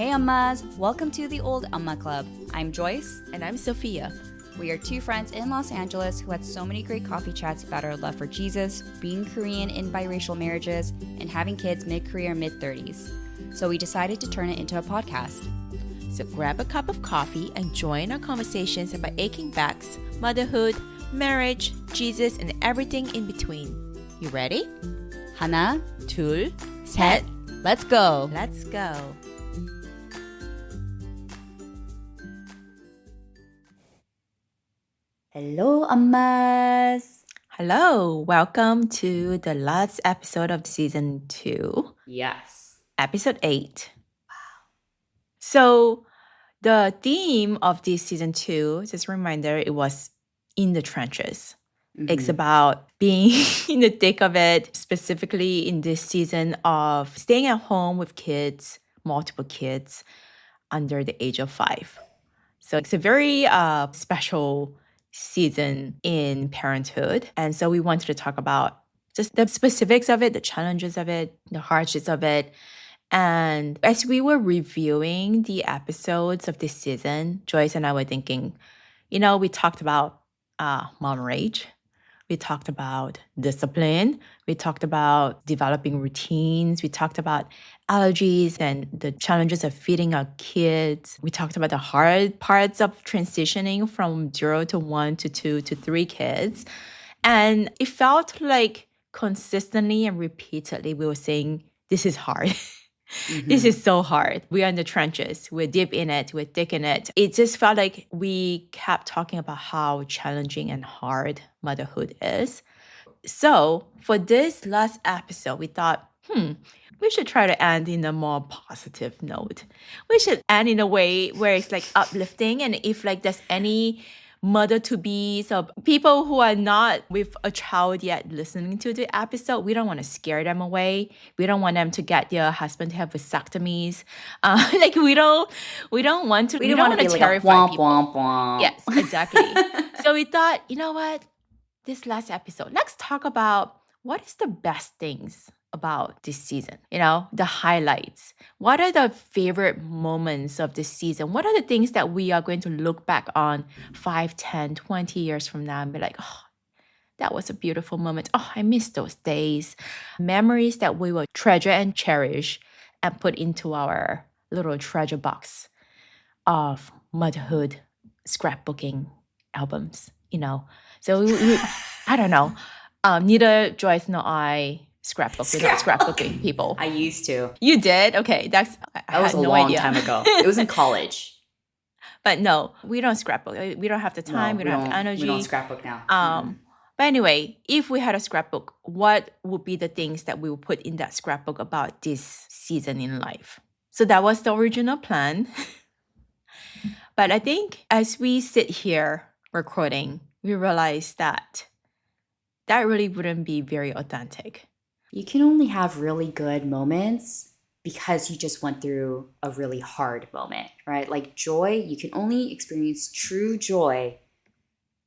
Hey Ammas, welcome to the Old Amma Club. I'm Joyce. And I'm Sophia. We are two friends in Los Angeles who had so many great coffee chats about our love for Jesus, being Korean in biracial marriages, and having kids mid-career, mid-30s. So we decided to turn it into a podcast. So grab a cup of coffee and join our conversations about aching backs, motherhood, marriage, Jesus, and everything in between. You ready? 하나, 둘, 셋, let's go! Let's go. Hello, Ammas! Hello, welcome to the last episode of season 2. Yes. Episode 8. Wow. So the theme of this season 2, just a reminder, it was in the trenches. It's about being in the thick of it, specifically in this season of staying at home with kids, multiple kids under the age of 5. So it's a very special season in parenthood. And so we wanted to talk about just the specifics of it, the challenges of it, the hardships of it. And as we were reviewing the episodes of this season, Joyce and I were thinking, we talked about mom rage. We talked about discipline. We talked about developing routines. We talked about allergies and the challenges of feeding our kids. We talked about the hard parts of transitioning from 0 to 1 to 2 to 3 kids. And it felt like consistently and repeatedly we were saying, this is hard. This is so hard. We're in the trenches. We're deep in it. We're thick in it. It just felt like we kept talking about how challenging and hard motherhood is. So for this last episode, we thought, we should try to end in a more positive note. We should end in a way where it's like uplifting. And if like there's any mother-to-be's or people who are not with a child yet listening to the episode, we don't want to scare them away. We don't want them to get their husband to have vasectomies. We don't want to. We don't want to be like a womp, womp, womp. Yes, exactly. So we thought, you know what? This last episode, let's talk about what is the best things about this season, the highlights. What are the favorite moments of this season? What are the things that we are going to look back on 5, 10, 20 years from now and be like, oh, that was a beautiful moment. Oh, I miss those days. Memories that we will treasure and cherish and put into our little treasure box of motherhood scrapbooking albums, So I don't know. Neither Joyce nor I scrapbook. We're not scrapbooking people. I used to. You did? Okay. That was a long time ago. It was in college. But no, we don't scrapbook. We don't have the time. We don't have the energy. We don't scrapbook now. But anyway, if we had a scrapbook, what would be the things that we would put in that scrapbook about this season in life? So that was the original plan. But I think as we sit here recording, we realize that really wouldn't be very authentic. You can only have really good moments because you just went through a really hard moment, right? Like joy, you can only experience true joy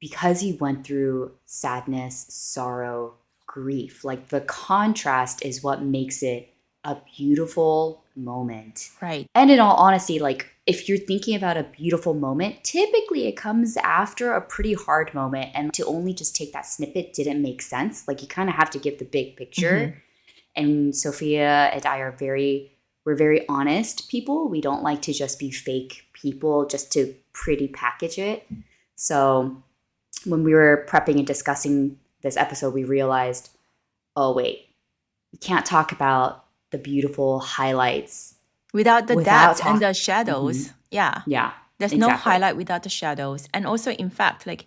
because you went through sadness, sorrow, grief. Like the contrast is what makes it a beautiful moment. Right. And in all honesty, like if you're thinking about a beautiful moment, typically it comes after a pretty hard moment. And to only just take that snippet didn't make sense. Like you kind of have to give the big picture. And Sophia and I we're very honest people. We don't like to just be fake people just to pretty package it. So when we were prepping and discussing this episode, we realized, oh wait, we can't talk about the beautiful highlights without the depth and the shadows. Yeah. There's exactly. No highlight without the shadows. And also, in fact, like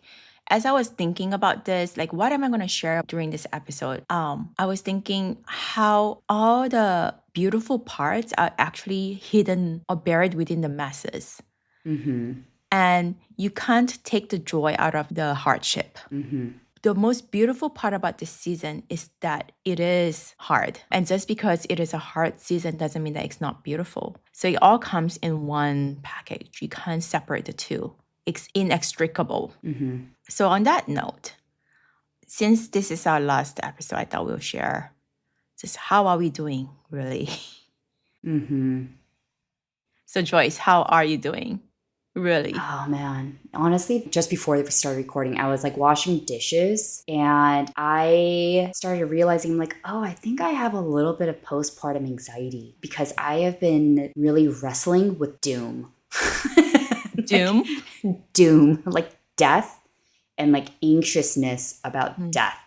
as I was thinking about this, like what am I going to share during this episode? I was thinking how all the beautiful parts are actually hidden or buried within the masses. And you can't take the joy out of the hardship. The most beautiful part about this season is that it is hard. And just because it is a hard season doesn't mean that it's not beautiful. So it all comes in one package. You can't separate the two. It's inextricable. So on that note, since this is our last episode, I thought we'll share just how are we doing, really? So Joyce, how are you doing? Really? Oh man. Honestly, just before we started recording, I was like washing dishes and I started realizing I'm like, oh, I think I have a little bit of postpartum anxiety because I have been really wrestling with doom. Doom? Doom, like death and like anxiousness about Mm. death.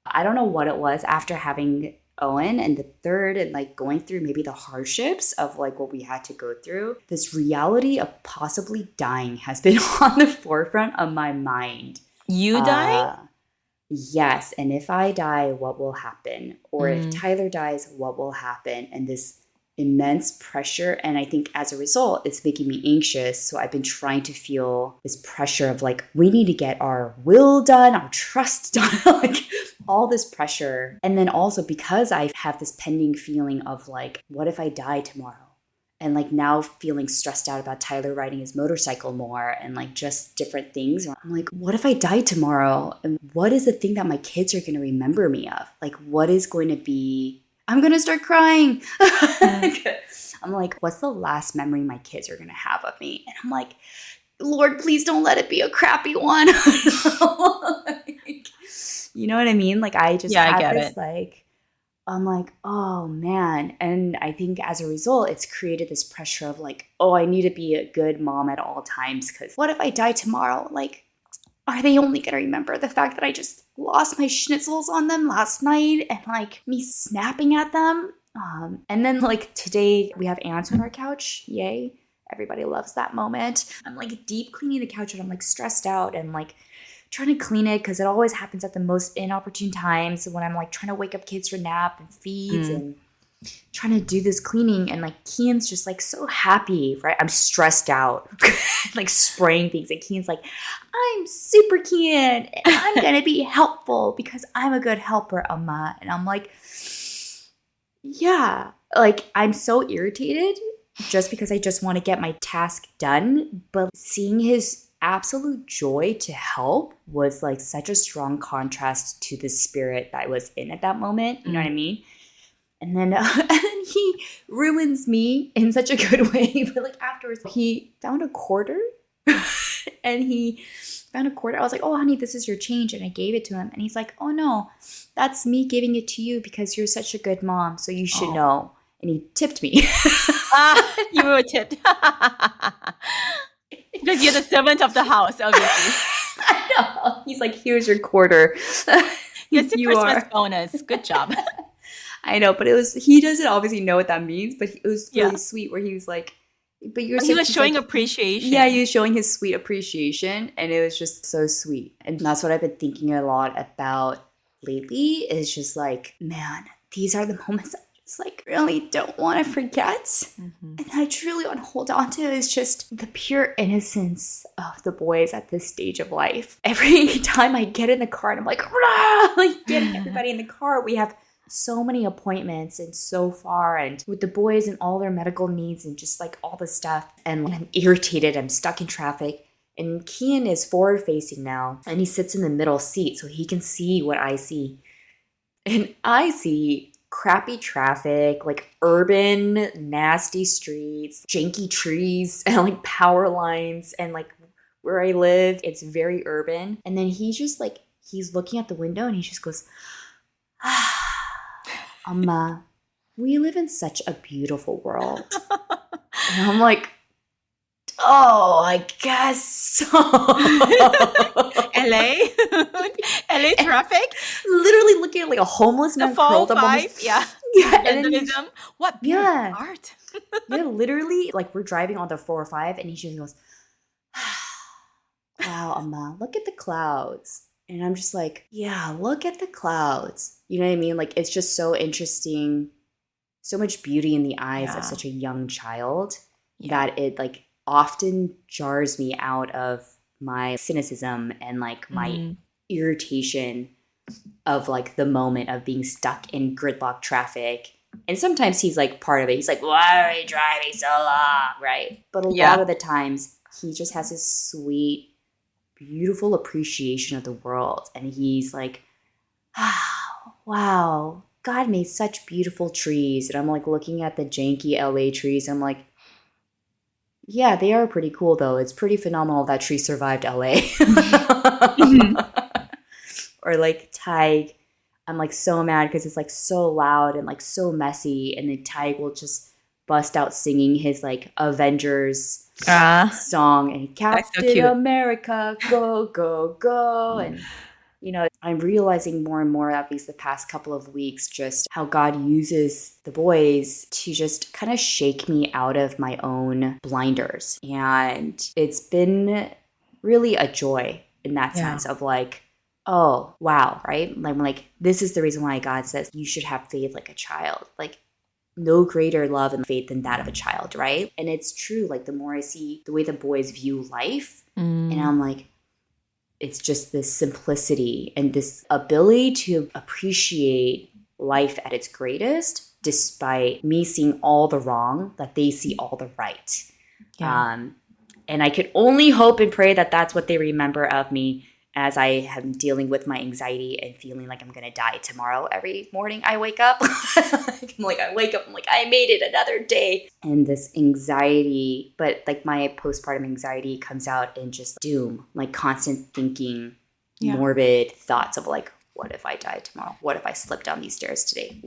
I don't know what it was after having Owen and the third and like going through maybe the hardships of like what we had to go through. This reality of possibly dying has been on the forefront of my mind. You dying? Uh, yes. And if I die, what will happen? Or if Tyler dies, what will happen? And this immense pressure. And I think as a result, it's making me anxious. So I've been trying to feel this pressure of like, we need to get our will done, our trust done, like all this pressure. And then also because I have this pending feeling of like, what if I die tomorrow? And like now feeling stressed out about Tyler riding his motorcycle more and like just different things. I'm like, what if I die tomorrow? And what is the thing that my kids are going to remember me of? Like, what is going to be, I'm going to start crying. I'm like, what's the last memory my kids are going to have of me? And I'm like, Lord, please don't let it be a crappy one. Like, you know what I mean? Like, I just I have get this it. like, I'm like, oh man. And I think as a result, it's created this pressure of like, oh, I need to be a good mom at all times. Because what if I die tomorrow? Like, are they only going to remember the fact that I just lost my schnitzels on them last night and like me snapping at them? And then like today we have ants on our couch. Yay. Everybody loves that moment. I'm like deep cleaning the couch and I'm like stressed out and like trying to clean it because it always happens at the most inopportune times when I'm like trying to wake up kids for nap and feeds and trying to do this cleaning. And like Kian's just like so happy, right? I'm stressed out, like spraying things. And Kian's like, I'm super Kian. And I'm going to be helpful because I'm a good helper, Amma. And I'm like, yeah, like I'm so irritated just because I just want to get my task done. But seeing his absolute joy to help was like such a strong contrast to the spirit that I was in at that moment. You know what I mean? And then he ruins me in such a good way. But like afterwards, he found a quarter and he found a quarter. I was like, oh, honey, this is your change. And I gave it to him. And he's like, oh, no, that's me giving it to you because you're such a good mom. So you should know. And he tipped me. You were tipped. Because you're the servant of the house, obviously. I know. He's like, here's your quarter. It's a You Christmas are. bonus. Good job. I know, but he doesn't obviously know what that means, but it was really sweet where he was like, but you're He was he's showing like, appreciation. yeah, he was showing his sweet appreciation, and it was just so sweet. And that's what I've been thinking a lot about lately is just like, man, these are the moments I just like really don't want to forget. And I truly want to hold on to is just the pure innocence of the boys at this stage of life. Every time I get in the car and I'm like, rah! Like getting everybody in the car, we have so many appointments and so far and with the boys and all their medical needs and just like all the stuff. And when I'm irritated, I'm stuck in traffic. And Kian is forward facing now and he sits in the middle seat so he can see what I see. And I see crappy traffic, like urban, nasty streets, janky trees, and like power lines. And like where I live, it's very urban. And then he's just like, he's looking at the window and he just goes, Amma, we live in such a beautiful world. And I'm like, oh, I guess so. LA? LA traffic? Literally looking at like a homeless man curled up on his... Yeah. And then what beautiful art. Yeah, literally, like we're driving on the 405 and he just goes, wow, Amma, look at the clouds. And I'm just like, yeah, look at the clouds. You know what I mean? Like, it's just so interesting, so much beauty in the eyes of such a young child that it like often jars me out of my cynicism and like my irritation of like the moment of being stuck in gridlock traffic. And sometimes he's like part of it. He's like, why are you driving so long? Right. But a lot of the times he just has this sweet, beautiful appreciation of the world. And he's like, wow, God made such beautiful trees. And I'm like looking at the janky LA trees. I'm like, Yeah, they are pretty cool though. It's pretty phenomenal that she survived LA. Mhm. Or like Tig, I'm like so mad because it's like so loud and like so messy, and then Tig will just bust out singing his like Avengers Ah, song and that's so Captain cute. America, go, go, go. And I'm realizing more and more, at least the past couple of weeks, just how God uses the boys to just kind of shake me out of my own blinders. And it's been really a joy in that Yeah. sense of like, oh, wow, right? I'm like, this is the reason why God says you should have faith like a child. Like, no greater love and faith than that of a child, right? And it's true. Like, the more I see the way the boys view life, and Mm, I'm like, it's just this simplicity and this ability to appreciate life at its greatest, despite me seeing all the wrong, that they see all the right. yeah. And I could only hope and pray that that's what they remember of me as I am dealing with my anxiety and feeling like I'm going to die tomorrow every morning I wake up. I wake up, I'm like, I made it another day. And this anxiety, but like my postpartum anxiety comes out in just doom, like constant thinking, Yeah. morbid thoughts of like, what if I die tomorrow? What if I slip down these stairs today?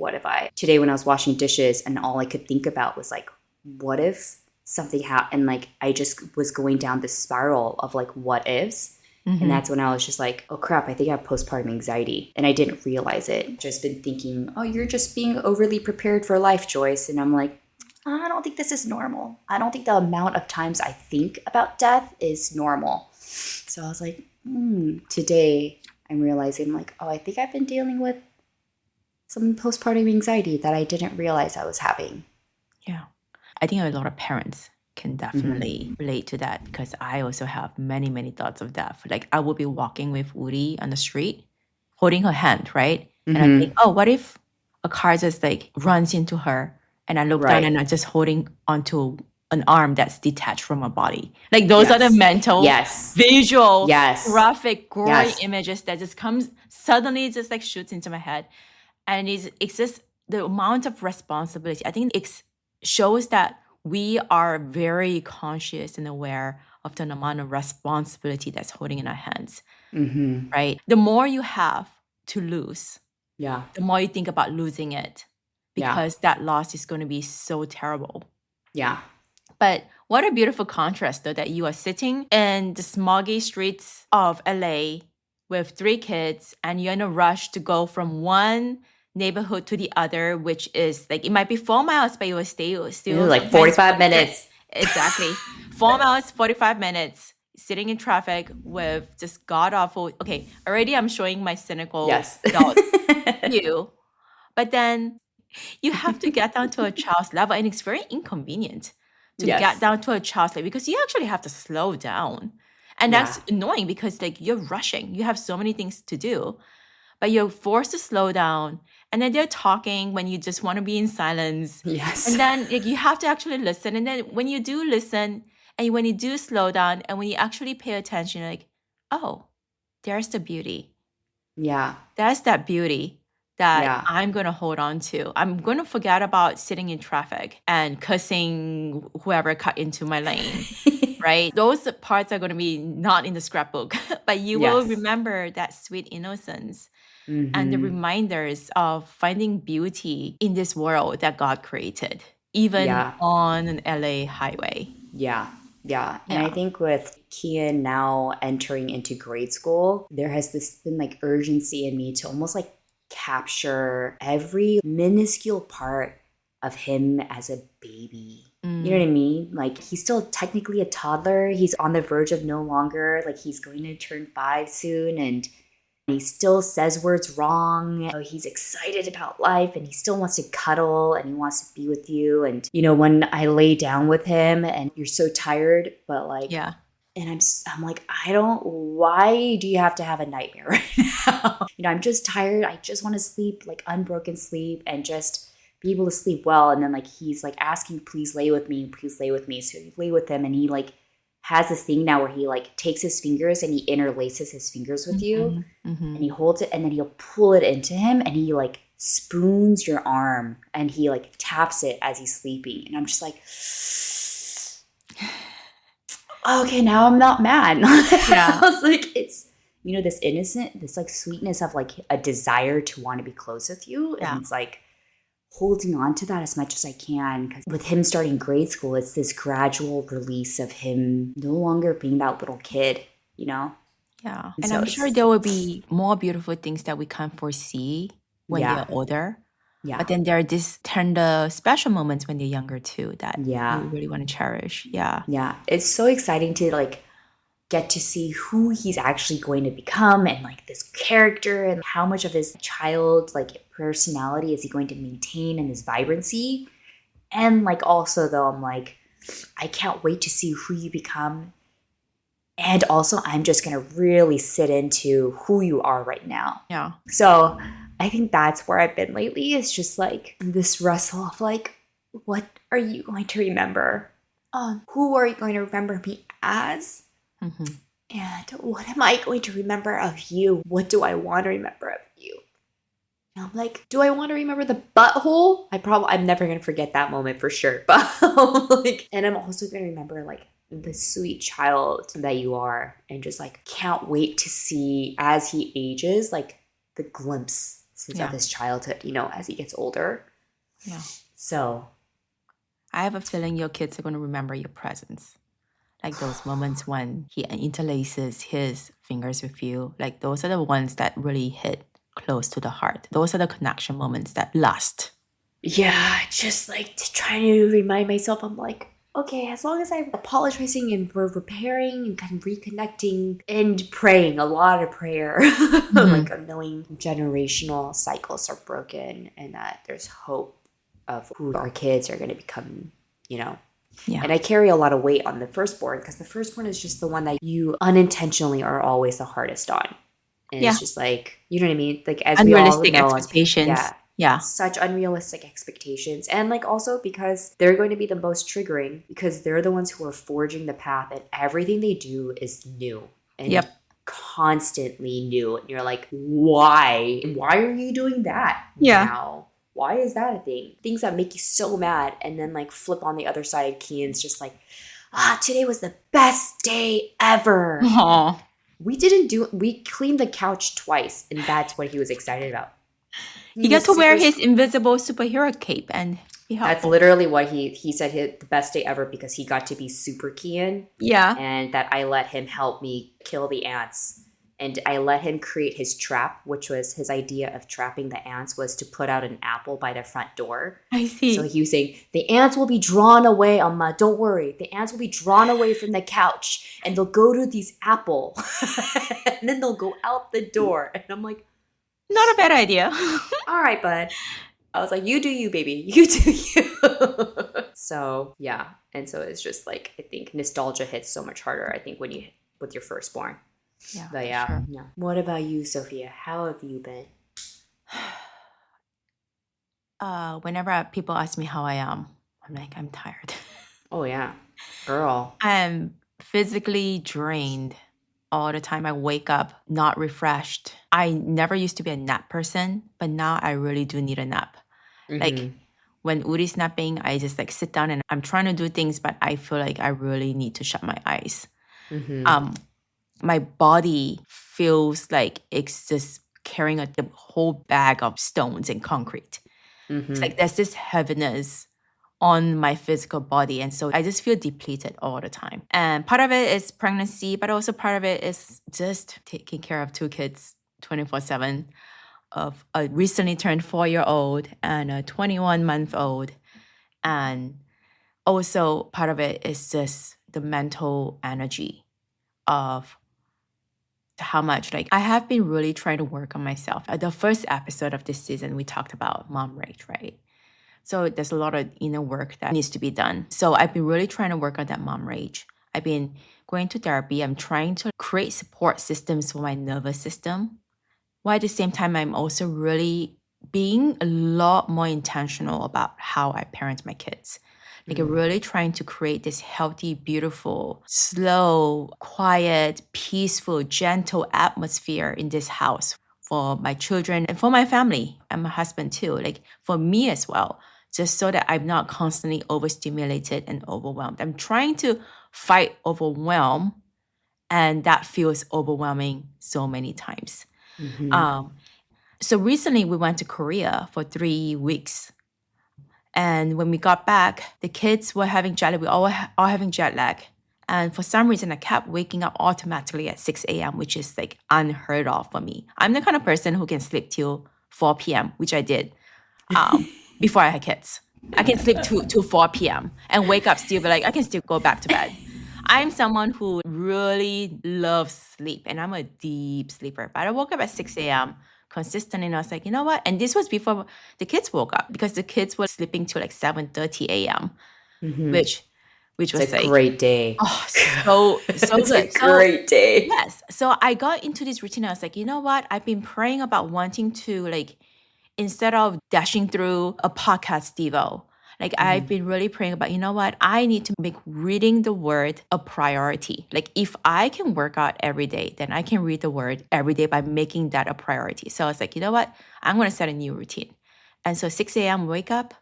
Today when I was washing dishes and all I could think about was like, what if something happened? And like, I just was going down this spiral of like, what ifs. And Mm-hmm. that's when I was just like, oh crap, I think I have postpartum anxiety. And I didn't realize it. Just been thinking, oh, you're just being overly prepared for life, Joyce. And I'm like, I don't think this is normal. I don't think the amount of times I think about death is normal. So I was like, today I'm realizing like, oh, I think I've been dealing with some postpartum anxiety that I didn't realize I was having. Yeah. I think a lot of parents can Mm-hmm. definitely relate to that because I also have many, many thoughts of death. Like I will be walking with Woody on the street, holding her hand, right? And I think, Mm-hmm. oh, what if a car just like runs into her and I look down Right. and I'm just holding onto an arm that's detached from her body. Like those are the Yes. mental, Yes. visual, Yes. graphic, gory Yes. images that just comes suddenly just like shoots into my head. And it's just the amount of responsibility. I think it shows that we are very conscious and aware of the amount of responsibility that's holding in our hands, Mm-hmm. right? The more you have to lose, Yeah. the more you think about losing it Yeah. because that loss is going to be so terrible. Yeah. But what a beautiful contrast, though, that you are sitting in the smoggy streets of LA with 3 kids and you're in a rush to go from one neighborhood to the other, which is like, it might be 4 miles, but you will still Like sometimes 45 minutes. Exactly. 4 miles, 45 minutes, sitting in traffic with just god awful. Okay, already I'm showing my cynical Yes. adult view, but then you have to get down to a child's level, and it's very inconvenient to get Yes. down to a child's level because you actually have to slow down. And Yeah. that's annoying because like you're rushing. You have so many things to do, but you're forced to slow down. And then they're talking when you just want to be in silence. Yes. And then like, you have to actually listen. And then when you do listen and when you do slow down and when you actually pay attention, you're like, oh, there's the beauty. Yeah. That's that beauty that Yeah. I'm going to hold on to. I'm going to forget about sitting in traffic and cussing whoever cut into my lane, right? Those parts are going to be not in the scrapbook, but you will Yes. remember that sweet innocence and the Mm-hmm. reminders of finding beauty in this world that God created, even Yeah. on an LA highway. Yeah. Yeah. And I Yeah. think with Kian now entering into grade school, there has this been like urgency in me to almost like capture every minuscule part of him as a baby. You know what I mean? Like he's still technically a toddler. He's on the verge of no longer, like he's going to turn 5 soon, and he still says words wrong. He's excited about life and he still wants to cuddle and he wants to be with you. And, when I lay down with him and you're so tired, but like, Yeah. and I'm like, why do you have to have a nightmare right now? I'm just tired. I just want to sleep, like unbroken sleep and just be able to sleep well. And then like, he's like asking, please lay with me. Please lay with me. So you lay with him and he like has this thing now where he like takes his fingers and he interlaces his fingers with you and he holds it and then he'll pull it into him and he like spoons your arm and he like taps it as he's sleeping. And I'm just like, okay, now I'm not mad. I Yeah. was like, it's, this innocent, this like sweetness of like a desire to want to be close with you. And Yeah. it's like holding on to that as much as I can. Because with him starting grade school, it's this gradual release of him no longer being that little kid, Yeah. And And so I'm sure there will be more beautiful things that we can't foresee when yeah, they're older. yeah, But then there are these tender, special moments when they're younger too that yeah, you really want to cherish. Yeah. yeah. It's so exciting to like get to see who he's actually going to become and like this character and how much of his child like personality is he going to maintain and his vibrancy. And like also though, I'm like, I can't wait to see who you become. And also I'm just gonna really sit into who you are right now. Yeah. So I think that's where I've been lately. It's just like this wrestle of like, what are you going to remember? Who are you going to remember me as? Mm-hmm. And what am I going to remember of you? What do I want to remember of you? And I'm like, do I want to remember the butthole? I'm never going to forget that moment for sure. But like, and I'm also going to remember like the sweet child that you are, and just like can't wait to see as he ages, like the glimpses of his childhood, as he gets older. Yeah. So I have a feeling your kids are going to remember your presence. Like those moments when he interlaces his fingers with you. Like those are the ones that really hit close to the heart. Those are the connection moments that last. Yeah, just like trying to remind myself, I'm like, okay, as long as I'm apologizing and we're repairing and kind of reconnecting and praying, a lot of prayer, like a million generational cycles are broken and that there's hope of who our kids are going to become, Yeah. And I carry a lot of weight on the firstborn because the firstborn is just the one that you unintentionally are always the hardest on. And it's just like, you know what I mean? Like as we all Unrealistic know, expectations. Yeah. such unrealistic expectations. And like also because they're going to be the most triggering because they're the ones who are forging the path and everything they do is new and constantly new. And you're like, why? Why are you doing that now? Why is that a thing? Things that make you so mad and then like flip on the other side, Kian's just like, today was the best day ever. Aww. We cleaned the couch twice and that's what he was excited about. He got to wear his invisible superhero cape and be helpful. That's literally what he said, the best day ever because he got to be super Kian. Yeah. And that I let him help me kill the ants. And I let him create his trap, which was his idea of trapping the ants was to put out an apple by the front door. I see. So he was saying, the ants will be drawn away, Amma. Don't worry. The ants will be drawn away from the couch and they'll go to these apple. And then they'll go out the door. And I'm like, not a bad idea. all right, bud. I was like, you do you, baby. You do you. So, yeah. And so it's just like, I think nostalgia hits so much harder, I think, with your firstborn. Yeah. But yeah, sure. Yeah. What about you, Sophia? How have you been? Whenever people ask me how I am, I'm like, I'm tired. Oh, yeah. Girl. I'm physically drained all the time. I wake up not refreshed. I never used to be a nap person, but now I really do need a nap. Mm-hmm. Like when Uri's napping, I just like sit down and I'm trying to do things, but I feel like I really need to shut my eyes. Mm-hmm. My body feels like it's just carrying a whole bag of stones and concrete. Mm-hmm. It's like there's this heaviness on my physical body. And so I just feel depleted all the time. And part of it is pregnancy, but also part of it is just taking care of two kids 24/7, of a recently turned 4-year-old and a 21-month-old. And also part of it is just the mental energy of how much, like, I have been really trying to work on myself. The first episode of this season, we talked about mom rage, right? So there's a lot of inner work that needs to be done. So I've been really trying to work on that mom rage. I've been going to therapy. I'm trying to create support systems for my nervous system. While at the same time, I'm also really being a lot more intentional about how I parent my kids. Like I'm really trying to create this healthy, beautiful, slow, quiet, peaceful, gentle atmosphere in this house for my children and for my family and my husband too, like for me as well, just so that I'm not constantly overstimulated and overwhelmed. I'm trying to fight overwhelm, and that feels overwhelming so many times. So recently we went to Korea for 3 weeks. And when we got back, the kids were having jet lag. We all having jet lag. And for some reason, I kept waking up automatically at 6 a.m., which is like unheard of for me. I'm the kind of person who can sleep till 4 p.m., which I did before I had kids. I can sleep till 4 p.m. and wake up still, but like I can still go back to bed. I'm someone who really loves sleep, and I'm a deep sleeper. But I woke up at 6 a.m. consistently, and I was like, you know what? And this was before the kids woke up, because the kids were sleeping till like 7:30 a.m., which was It's a like, great day. oh, so It's good. a great day. Yes. So I got into this routine. I was like, you know what? I've been praying about wanting to, like, instead of dashing through a podcast Devo, like I've been really praying about, you know what? I need to make reading the word a priority. Like if I can work out every day, then I can read the word every day by making that a priority. So I was like, you know what? I'm going to set a new routine. And so 6 a.m. wake up,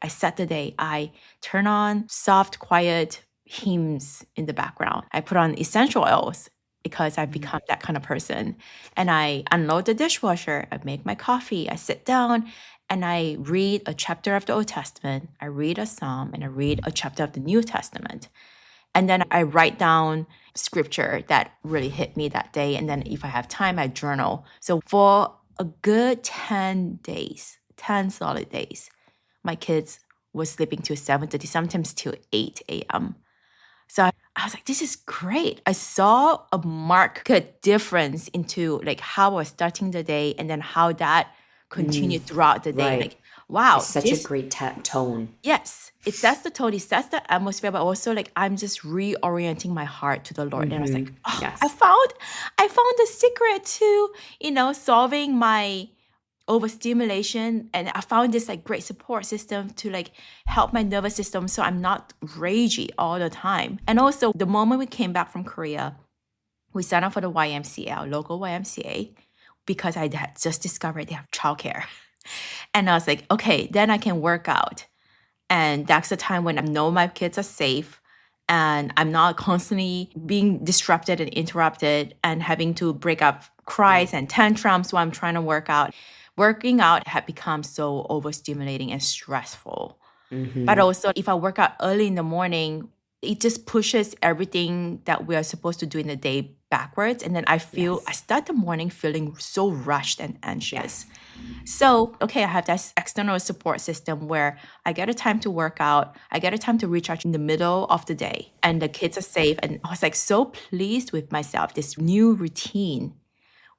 I set the day. I turn on soft, quiet hymns in the background. I put on essential oils because I've become that kind of person. And I unload the dishwasher. I make my coffee. I sit down and I read a chapter of the Old Testament. I read a psalm and I read a chapter of the New Testament. And then I write down scripture that really hit me that day. And then if I have time, I journal. So for a good 10 days, 10 solid days, my kids were sleeping till 7:30, sometimes till 8 a.m. So I was like, this is great. I saw a marked difference into like how I was starting the day and then how that continued throughout the day. Right. Like, wow. It's such a great tone. Yes, it sets the tone, it sets the atmosphere, but also like I'm just reorienting my heart to the Lord. And I was like, oh, Yes. I found the secret to, solving my overstimulation, and I found this like great support system to like help my nervous system so I'm not ragey all the time. And also the moment we came back from Korea, we signed up for the YMCA, our local YMCA, because I had just discovered they have childcare. And I was like, okay, then I can work out. And that's the time when I know my kids are safe and I'm not constantly being disrupted and interrupted and having to break up cries and tantrums while I'm trying to work out. Working out had become so overstimulating and stressful. But also, if I work out early in the morning, it just pushes everything that we are supposed to do in the day backwards. And then I start the morning feeling so rushed and anxious. So, okay, I have this external support system where I get a time to work out, I get a time to recharge in the middle of the day, and the kids are safe. And I was like so pleased with myself, this new routine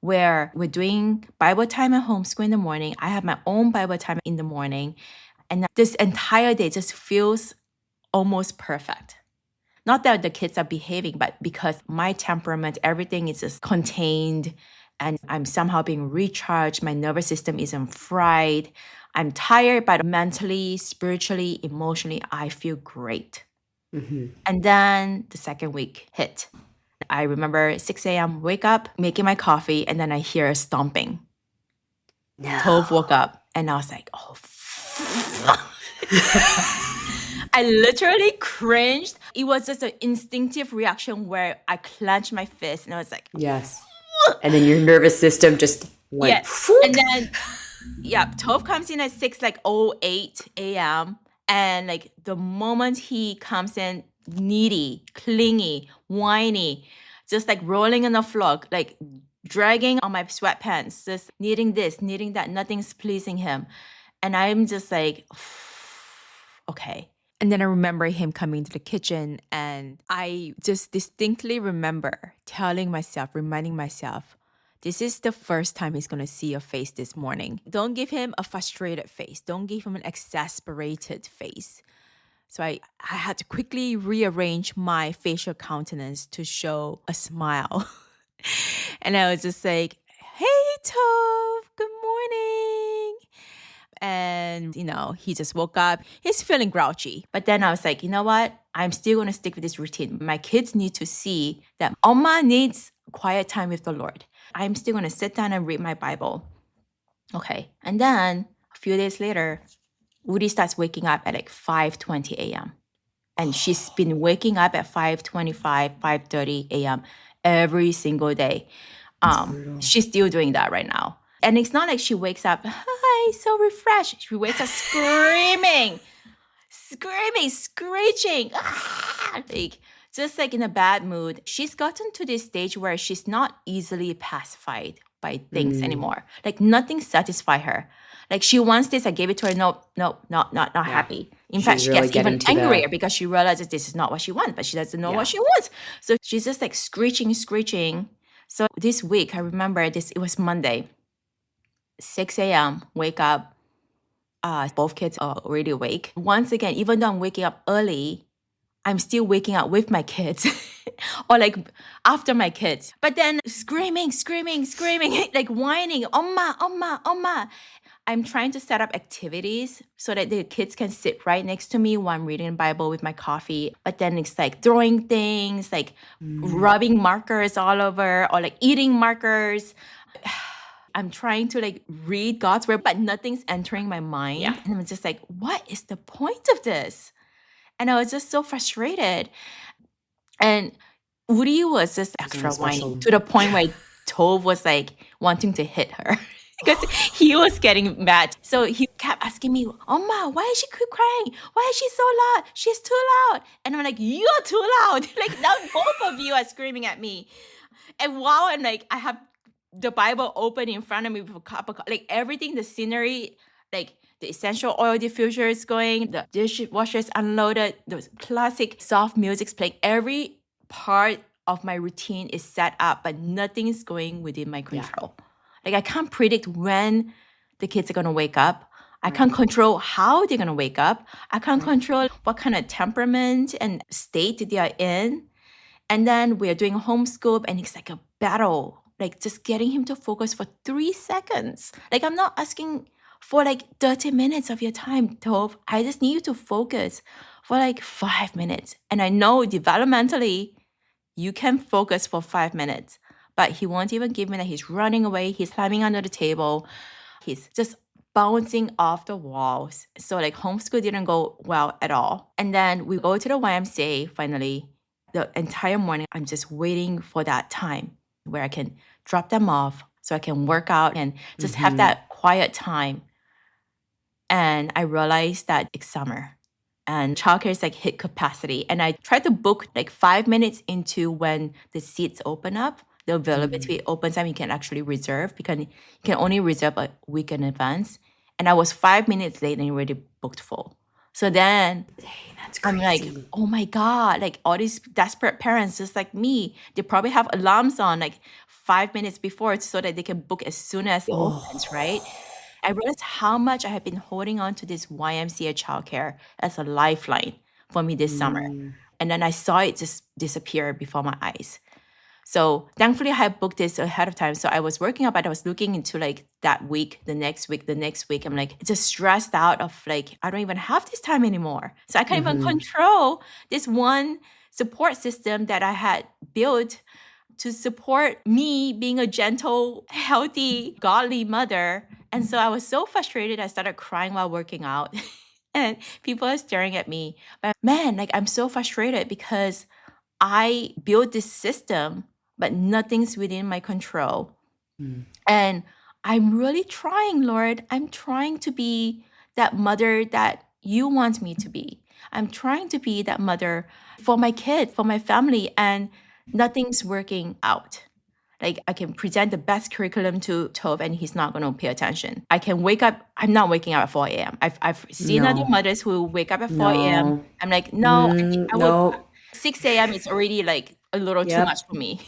where we're doing Bible time at homeschool in the morning. I have my own Bible time in the morning. And this entire day just feels almost perfect. Not that the kids are behaving, but because my temperament, everything is just contained and I'm somehow being recharged. My nervous system isn't fried. I'm tired, but mentally, spiritually, emotionally, I feel great. And then the second week hit. I remember 6 a.m., wake up, making my coffee, and then I hear a stomping. Tove woke up, and I was like, oh, I literally cringed. It was just an instinctive reaction where I clenched my fist, and I was like, yes. And then your nervous system just went. Yes. And then, Tove comes in at 6:08 a.m. And like the moment he comes in, needy, clingy, whiny, just like rolling on the floor, like dragging on my sweatpants, just needing this, needing that, nothing's pleasing him. And I'm just like, okay. And then I remember him coming to the kitchen, and I just distinctly remember reminding myself, this is the first time he's going to see your face this morning. Don't give him a frustrated face. Don't give him an exasperated face. So I had to quickly rearrange my facial countenance to show a smile. And I was just like, hey, Tove, good morning. And, he just woke up. He's feeling grouchy. But then I was like, you know what? I'm still going to stick with this routine. My kids need to see that Oma needs quiet time with the Lord. I'm still going to sit down and read my Bible. Okay. And then a few days later, Uri starts waking up at like 5:20 a.m. And she's been waking up at 5:25, 5:30 a.m. every single day. Brutal. She's still doing that right now. And it's not like she wakes up, hi, so refreshed. She wakes up screaming, screeching, like just like in a bad mood. She's gotten to this stage where she's not easily pacified by things anymore. Like nothing satisfies her. Like she wants this, I gave it to her. Nope, not happy. In fact, She's she really gets even getting to angrier that. because she realizes this is not what she wants, but she doesn't know what she wants. So she's just like screeching. So this week, I remember it was Monday, 6 a.m., wake up. Both kids are already awake. Once again, even though I'm waking up early, I'm still waking up with my kids or like after my kids. But then screaming, like whining, Oma. I'm trying to set up activities so that the kids can sit right next to me while I'm reading the Bible with my coffee. But then it's like throwing things, like rubbing markers all over or like eating markers. I'm trying to like read God's word, but nothing's entering my mind. Yeah. And I'm just like, what is the point of this? And I was just so frustrated. And Uri was just extra whiny to the point where Tove was like wanting to hit her because he was getting mad. So he kept asking me, Oma, why is she keep crying? Why is she so loud? She's too loud. And I'm like, you're too loud. Like now both of you are screaming at me. And while I'm like, I have the Bible open in front of me with a cup of like everything, the scenery, like the essential oil diffuser is going, the dishwasher is unloaded, the classic soft music's playing. Every part of my routine is set up, but nothing is going within my control. Like I can't predict when the kids are going to wake up. I can't control how they're going to wake up. I can't control what kind of temperament and state they are in. And then we're doing homeschool and it's like a battle, like just getting him to focus for 3 seconds. Like I'm not asking for like 30 minutes of your time, Tove. I just need you to focus for like 5 minutes. And I know developmentally, you can focus for 5 minutes, but he won't even give me that. He's running away. He's climbing under the table. He's just bouncing off the walls. So like homeschool didn't go well at all. And then we go to the YMCA finally. The entire morning, I'm just waiting for that time where I can drop them off so I can work out and just have that quiet time. And I realized that it's summer and childcare is like hit capacity. And I tried to book like 5 minutes into when the seats open up, the availability opens up, you can actually reserve because you can only reserve a week in advance. And I was 5 minutes late and already booked full. So then I'm like, oh my God, like all these desperate parents just like me, they probably have alarms on like 5 minutes before so that they can book as soon as it opens, right? I realized how much I have been holding on to this YMCA childcare as a lifeline for me this summer. And then I saw it just disappear before my eyes. So thankfully I had booked this ahead of time. So I was working up, but I was looking into like that week, the next week. I'm like just stressed out of like, I don't even have this time anymore. So I can't even control this one support system that I had built to support me being a gentle, healthy, godly mother. And so I was so frustrated. I started crying while working out and people are staring at me. But man, like I'm so frustrated because I built this system, but nothing's within my control. And I'm really trying, Lord. I'm trying to be that mother that you want me to be. I'm trying to be that mother for my kids, for my family, and nothing's working out. Like I can present the best curriculum to Tove and he's not going to pay attention. I can wake up. I'm not waking up at 4 a.m. I've seen other mothers who wake up at 4 a.m. I'm like, no, I would 6 a.m. is already like a little too much for me.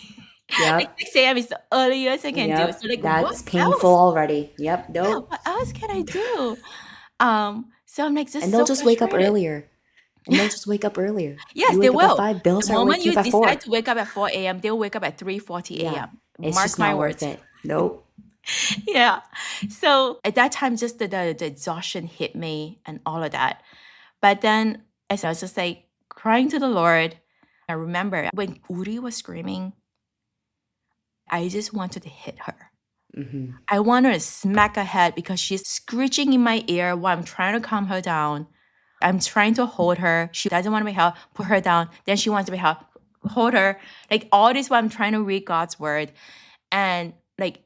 Like 6 a.m. is the earliest I can do. So like, That's what painful else? already. Yep. Yeah, Nope. what else can I do? So I'm like just And they'll so just wake up frustrated. earlier. And they'll just wake up earlier. Yes, You they wake up at will. 5, they'll The start moment waking you up at 4. decide to wake up at 4 a.m., they'll wake up at 3:40 Yeah. a.m. It's Mark just my not worth words. it. Nope. Yeah. So at that time, just the exhaustion hit me and all of that. But then as I was just like crying to the Lord, I remember when Uri was screaming, I just wanted to hit her. Mm-hmm. I want to smack her head because she's screeching in my ear while I'm trying to calm her down. I'm trying to hold her. She doesn't want to be held. Put her down. Then she wants to be held. Hold her. Like all this while I'm trying to read God's word. And like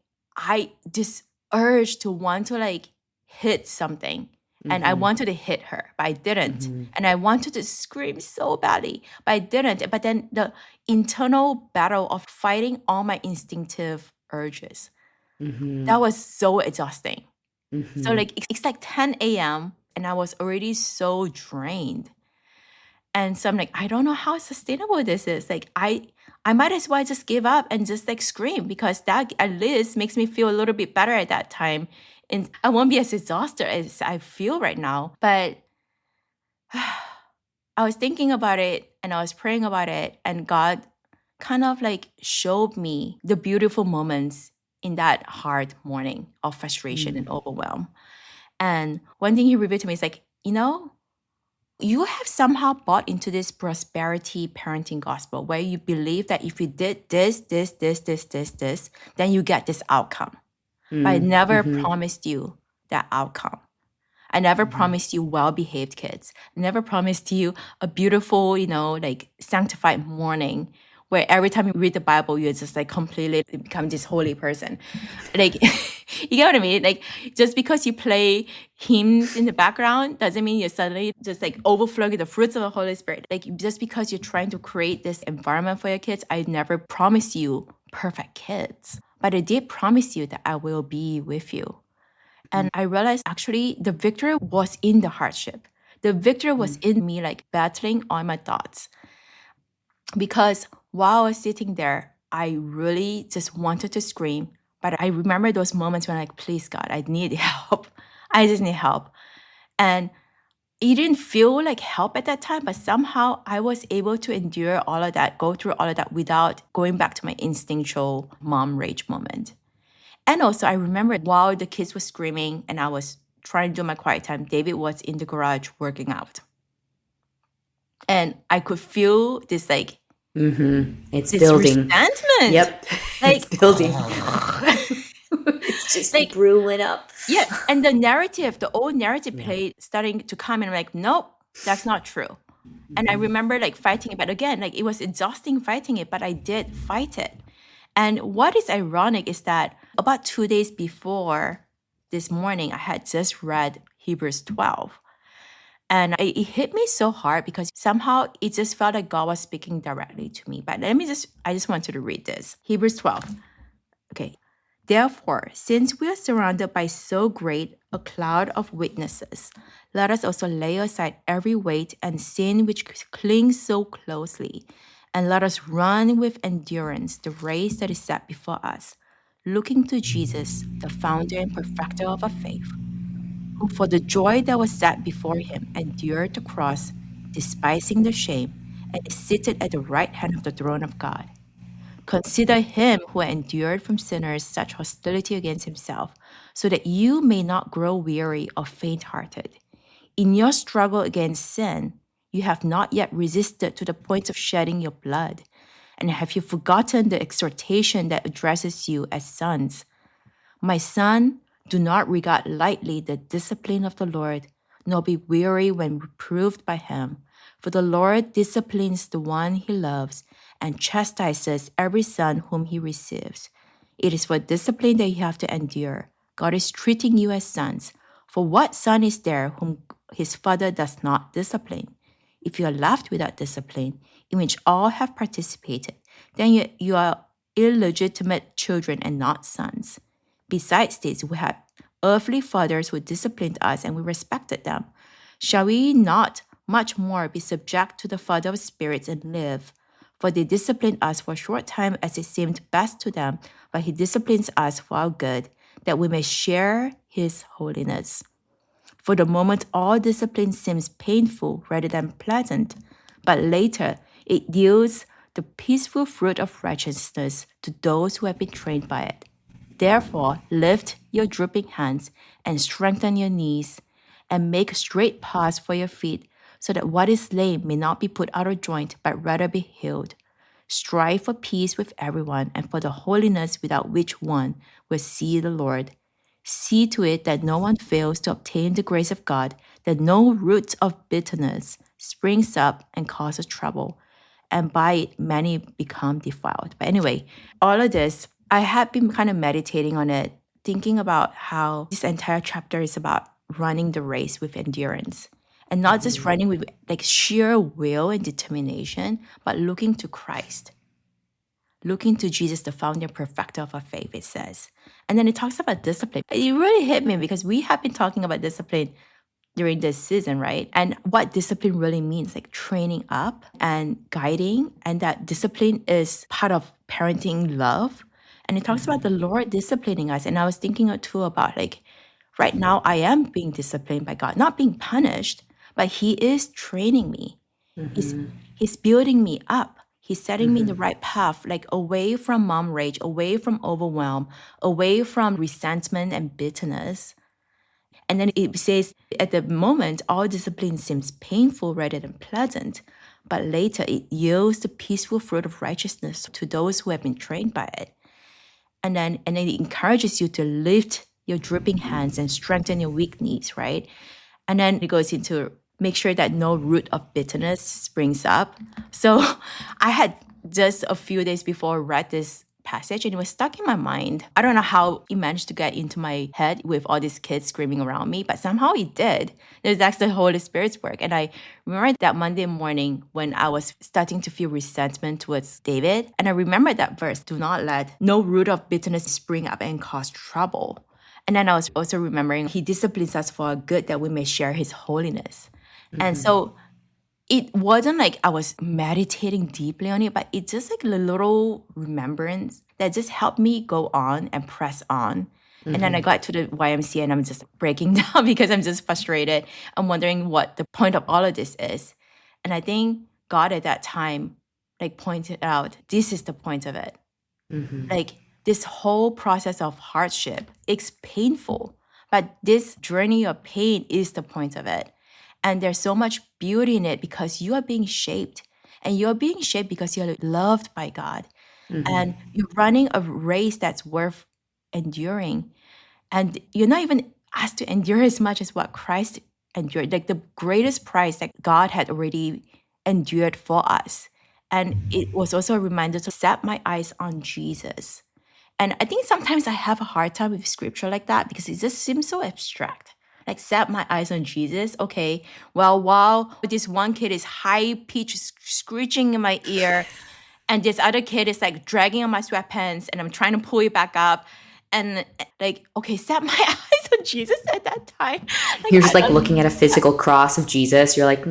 this urge to want to like hit something. And I wanted to hit her, but I didn't. Mm-hmm. And I wanted to scream so badly, but I didn't. But then the internal battle of fighting all my instinctive urges, that was so exhausting. So like it's like 10 a.m. and I was already so drained. And so I'm like, I don't know how sustainable this is. Like I might as well just give up and just like scream, because that at least makes me feel a little bit better at that time. And I won't be as exhausted as I feel right now. But I was thinking about it and I was praying about it, and God kind of like showed me the beautiful moments in that hard morning of frustration and overwhelm. And one thing he revealed to me is like, you have somehow bought into this prosperity parenting gospel where you believe that if you did this, then you get this outcome. But I never promised you that outcome. I never promised you well-behaved kids. I never promised you a beautiful, like sanctified morning where every time you read the Bible, you just like completely become this holy person. Like, you get what I mean? Like, just because you play hymns in the background doesn't mean you're suddenly just like overflowing the fruits of the Holy Spirit. Like, just because you're trying to create this environment for your kids, I never promised you perfect kids. But I did promise you that I will be with you. And I realized actually the victory was in the hardship. The victory was in me like battling on my thoughts. Because while I was sitting there, I really just wanted to scream. But I remember those moments when I'm like, please God, I need help. I just need help. And it didn't feel like help at that time, but somehow I was able to endure all of that, go through all of that without going back to my instinctual mom rage moment. And also I remember while the kids were screaming and I was trying to do my quiet time, David was in the garage working out. And I could feel this like, it's this building. resentment. Yep. Like, it's building. It's just like brewing up. Yeah. And the old narrative played starting to come, and I'm like, nope, that's not true. And I remember like fighting it, but again, like it was exhausting fighting it, but I did fight it. And what is ironic is that about 2 days before this morning, I had just read Hebrews 12. And it hit me so hard because somehow it just felt like God was speaking directly to me. But I just wanted to read this. Hebrews 12. Okay. Therefore, since we are surrounded by so great a cloud of witnesses, let us also lay aside every weight and sin which clings so closely, and let us run with endurance the race that is set before us, looking to Jesus, the founder and perfecter of our faith, who for the joy that was set before him endured the cross, despising the shame, and is seated at the right hand of the throne of God. Consider him who endured from sinners such hostility against himself, so that you may not grow weary or faint-hearted. In your struggle against sin, you have not yet resisted to the point of shedding your blood. And have you forgotten the exhortation that addresses you as sons? My son, do not regard lightly the discipline of the Lord, nor be weary when reproved by him. For the Lord disciplines the one he loves and chastises every son whom he receives. It is for discipline that you have to endure. God is treating you as sons. For what son is there whom his father does not discipline? If you are left without discipline, in which all have participated, then you are illegitimate children and not sons. Besides this, we had earthly fathers who disciplined us and we respected them. Shall we not much more be subject to the Father of spirits and live? For they disciplined us for a short time as it seemed best to them, but he disciplines us for our good, that we may share his holiness. For the moment, all discipline seems painful rather than pleasant, but later it yields the peaceful fruit of righteousness to those who have been trained by it. Therefore, lift your drooping hands and strengthen your knees, and make straight paths for your feet, so that what is lame may not be put out of joint, but rather be healed. Strive for peace with everyone and for the holiness without which one, will see the Lord. See to it that no one fails to obtain the grace of God, that no root of bitterness springs up and causes trouble, and by it many become defiled. But anyway, all of this, I had been kind of meditating on it, thinking about how this entire chapter is about running the race with endurance. And not just running with like sheer will and determination, but looking to Christ. Looking to Jesus, the founder and perfecter of our faith, it says. And then it talks about discipline. It really hit me because we have been talking about discipline during this season, right? And what discipline really means, like training up and guiding, and that discipline is part of parenting love. And it talks about the Lord disciplining us. And I was thinking too about like, right now I am being disciplined by God, not being punished, but He is training me. He's building me up. He's setting me in the right path, like away from mom rage, away from overwhelm, away from resentment and bitterness. And then it says, at the moment, all discipline seems painful rather than pleasant, but later it yields the peaceful fruit of righteousness to those who have been trained by it. And then it encourages you to lift your dripping hands and strengthen your weak knees, right? And then it goes into make sure that no root of bitterness springs up. So I had just a few days before read this passage and it was stuck in my mind. I don't know how it managed to get into my head with all these kids screaming around me, but somehow it did. That's the Holy Spirit's work. And I remember that Monday morning when I was starting to feel resentment towards David. And I remember that verse, do not let no root of bitterness spring up and cause trouble. And then I was also remembering He disciplines us for our good that we may share His holiness. And so it wasn't like I was meditating deeply on it, but it's just like a little remembrance that just helped me go on and press on. And then I got to the YMCA and I'm just breaking down because I'm just frustrated. I'm wondering what the point of all of this is. And I think God at that time like pointed out, this is the point of it. Like this whole process of hardship, it's painful, but this journey of pain is the point of it. And there's so much beauty in it because you are being shaped. And you're being shaped because you're loved by God. And you're running a race that's worth enduring. And you're not even asked to endure as much as what Christ endured. Like the greatest price that God had already endured for us. And it was also a reminder to set my eyes on Jesus. And I think sometimes I have a hard time with scripture like that because it just seems so abstract. Like set my eyes on Jesus. Okay, well, while this one kid is high-pitched screeching in my ear, and this other kid is like dragging on my sweatpants, and I'm trying to pull it back up, and like, okay, set my eyes on Jesus at that time. Like, You're just like looking at a physical cross of Jesus. You're like,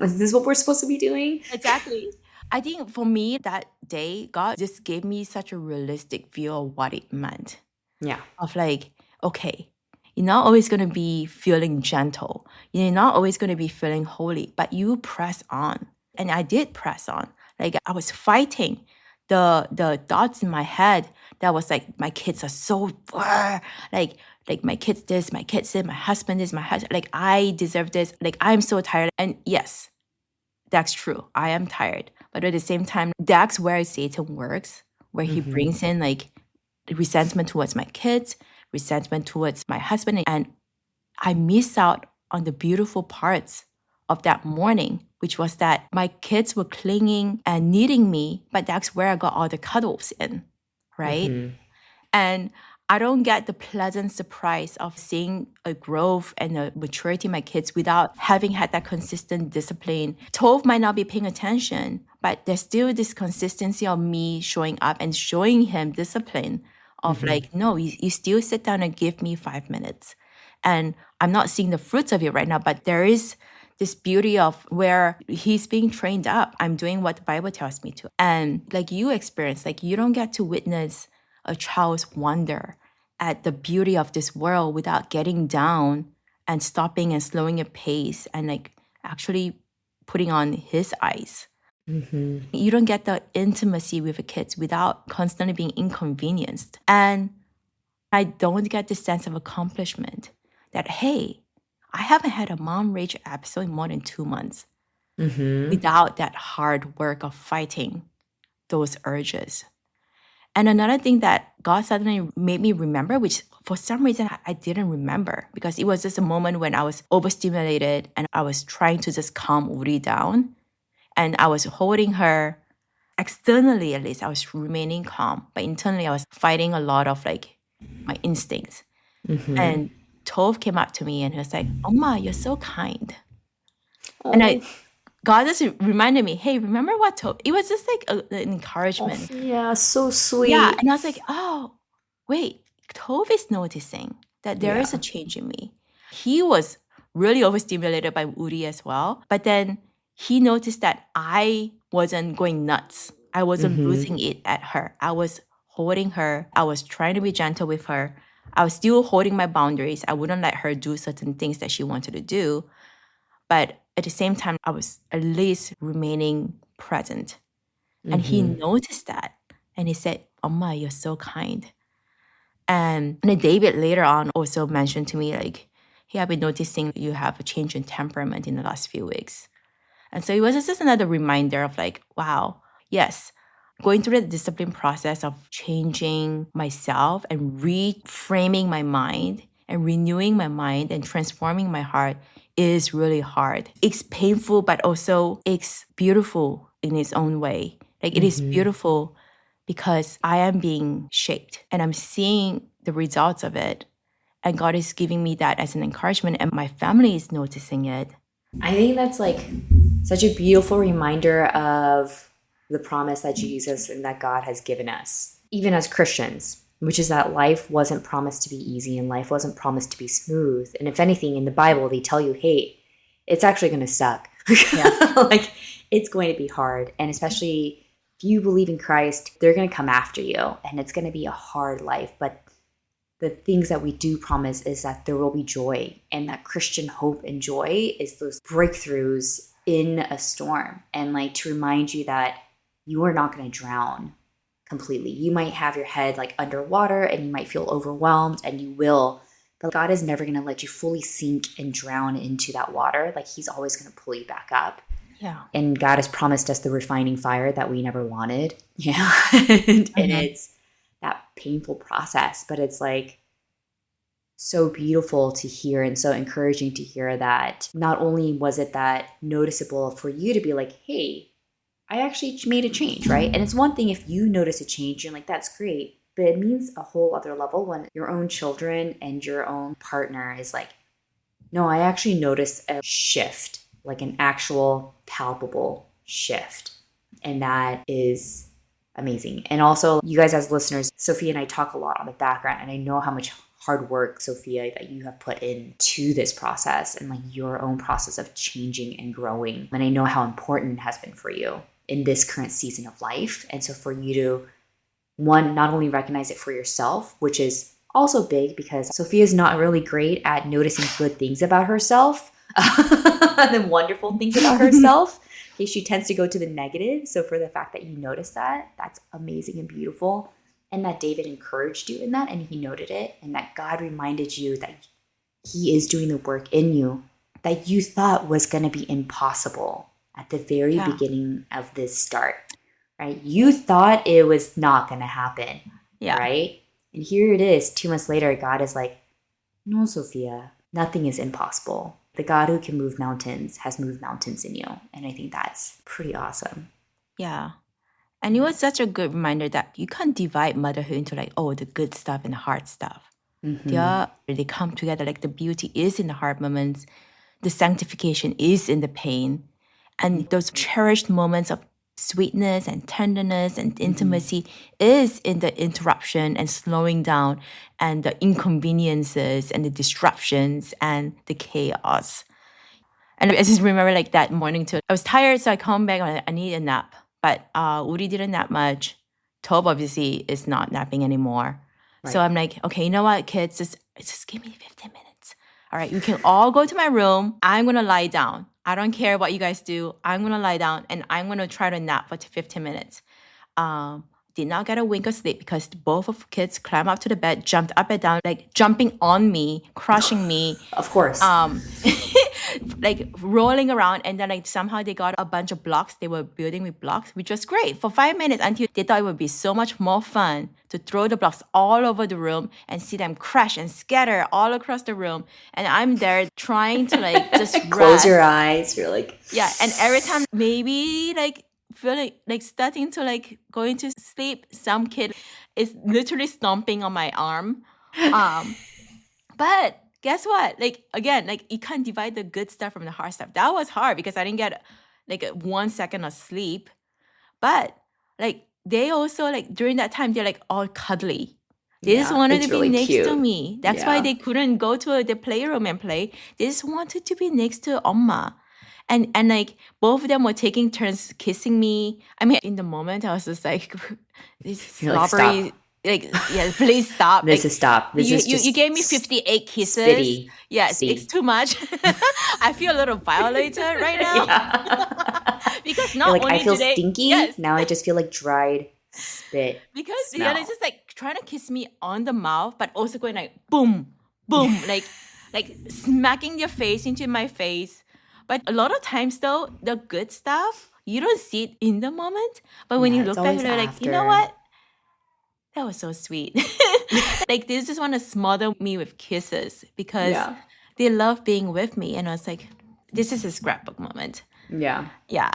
is this what we're supposed to be doing? Exactly. I think for me that day, God just gave me such a realistic view of what it meant. Yeah. Of like, okay, you're not always going to be feeling gentle. You're not always going to be feeling holy, but you press on. And I did press on. Like I was fighting the thoughts in my head that was like, my kids are so like my kids this, my kids this, my husband this, my husband, like I deserve this. Like I'm so tired. And yes, that's true. I am tired. But at the same time, that's where Satan works, where he brings in like resentment towards my kids, resentment towards my husband. And I miss out on the beautiful parts of that morning, which was that my kids were clinging and needing me, but that's where I got all the cuddles in, right? And I don't get the pleasant surprise of seeing a growth and a maturity in my kids without having had that consistent discipline. Tove might not be paying attention, but there's still this consistency of me showing up and showing him discipline of like, no, you still sit down and give me 5 minutes. And I'm not seeing the fruits of it right now, but there is this beauty of where he's being trained up. I'm doing what the Bible tells me to. And like you experience, like you don't get to witness a child's wonder at the beauty of this world without getting down and stopping and slowing your pace and like actually putting on his eyes. You don't get the intimacy with the kids without constantly being inconvenienced. And I don't get the sense of accomplishment that, hey, I haven't had a mom rage episode in more than 2 months without that hard work of fighting those urges. And another thing that God suddenly made me remember, which for some reason I didn't remember, because it was just a moment when I was overstimulated and I was trying to just calm Uri down. And I was holding her. Externally, at least, I was remaining calm. But internally, I was fighting a lot of like my instincts. And Tove came up to me and he was like, Oma, you're so kind. And God just reminded me, hey, remember what Tove? It was just like an encouragement. Yeah, so sweet. Yeah. And I was like, oh, wait, Tove is noticing that there is a change in me. He was really overstimulated by Uri as well. But then he noticed that I wasn't going nuts. I wasn't losing it at her. I was holding her. I was trying to be gentle with her. I was still holding my boundaries. I wouldn't let her do certain things that she wanted to do. But at the same time, I was at least remaining present. And he noticed that. And he said, Oma, you're so kind. And then David later on also mentioned to me, like, hey, I've been noticing you have a change in temperament in the last few weeks. And so it was just another reminder of like, wow, yes, going through the discipline process of changing myself and reframing my mind and renewing my mind and transforming my heart is really hard. It's painful, but also it's beautiful in its own way. Like it is beautiful because I am being shaped and I'm seeing the results of it. And God is giving me that as an encouragement and my family is noticing it. I think that's like such a beautiful reminder of the promise that Jesus and that God has given us, even as Christians, which is that life wasn't promised to be easy and life wasn't promised to be smooth. And if anything, in the Bible, they tell you, hey, it's actually going to suck. Like, it's going to be hard. And especially if you believe in Christ, they're going to come after you and it's going to be a hard life. But the things that we do promise is that there will be joy, and that Christian hope and joy is those breakthroughs in a storm. And like to remind you that you are not going to drown completely. You might have your head like underwater and you might feel overwhelmed, and you will, but God is never going to let you fully sink and drown into that water. Like he's always going to pull you back up. Yeah. And God has promised us the refining fire that we never wanted. Yeah. And it's that painful process, but it's like so beautiful to hear and so encouraging to hear that not only was it that noticeable for you to be like, hey, I actually made a change, right? And it's one thing if you notice a change, you're like, that's great. But it means a whole other level when your own children and your own partner is like, no, I actually noticed a shift, like an actual palpable shift. And that is amazing. And also, you guys as listeners, Sophia and I talk a lot on the background, and I know how much hard work, Sophia, that you have put into this process and like your own process of changing and growing. And I know how important it has been for you in this current season of life. And so for you to, one, not only recognize it for yourself, which is also big because Sophia is not really great at noticing good things about herself and then wonderful things about herself. Okay, she tends to go to the negative. So for the fact that you notice that, that's amazing and beautiful. And that David encouraged you in that and he noted it. And that God reminded you that he is doing the work in you that you thought was going to be impossible at the very beginning of this start, right? You thought it was not going to happen, right? And here it is, 2 months later, God is like, no, Sophia, nothing is impossible. The God who can move mountains has moved mountains in you. And I think that's pretty awesome. Yeah. And it was such a good reminder that you can't divide motherhood into like, oh, the good stuff and the hard stuff. They come together. Like the beauty is in the hard moments. The sanctification is in the pain. And those cherished moments of sweetness and tenderness and intimacy is in the interruption and slowing down and the inconveniences and the disruptions and the chaos. And I just remember like that morning too. I was tired, so I come back and I need a nap. But Uri didn't nap much. Tob obviously is not napping anymore. Right. So I'm like, okay, you know what, kids, just give me 15 minutes. All right, you can all go to my room. I'm going to lie down. I don't care what you guys do. I'm going to lie down and I'm going to try to nap for 15 minutes. Did not get a wink of sleep because both of kids climbed up to the bed, jumped up and down, like jumping on me, crushing me. Of course. like rolling around, and then like somehow they got a bunch of blocks. They were building with blocks, which was great for 5 minutes until they thought it would be so much more fun to throw the blocks all over the room and see them crash and scatter all across the room. And I'm there trying to like just Close your rest. eyes. You're like, Yeah, and every time maybe like feeling like starting to like going to sleep, some kid is literally stomping on my arm. But guess what? Like again, like you can't divide the good stuff from the hard stuff. That was hard because I didn't get like 1 second of sleep. But like they also like during that time they're like all cuddly. They just yeah, wanted it's to be really next to cute. me. That's why Yeah. they couldn't go to the playroom and play. They just wanted to be next to Oma. And like both of them were taking turns kissing me. I mean, in the moment I was just like this You're like, slobbery, stop. like yeah, please stop. This Like is stop. This you, is you just gave me 58 kisses. spitty. Yes, it's Spitty. too much. I feel a little violated right now. Yeah. Because You're not like, only I feel do they, stinky. yes, Now I just feel like dried spit because smell. they're just like trying to kiss me on the mouth, but also going like boom, boom, like smacking your face into my face. But a lot of times though, the good stuff, you don't see it in the moment. But when Yeah, you it's look back, always you're like, you know after. what? That was so sweet. Like they just want to smother me with kisses because Yeah. they love being with me. And I was like, this is a scrapbook moment. Yeah. Yeah.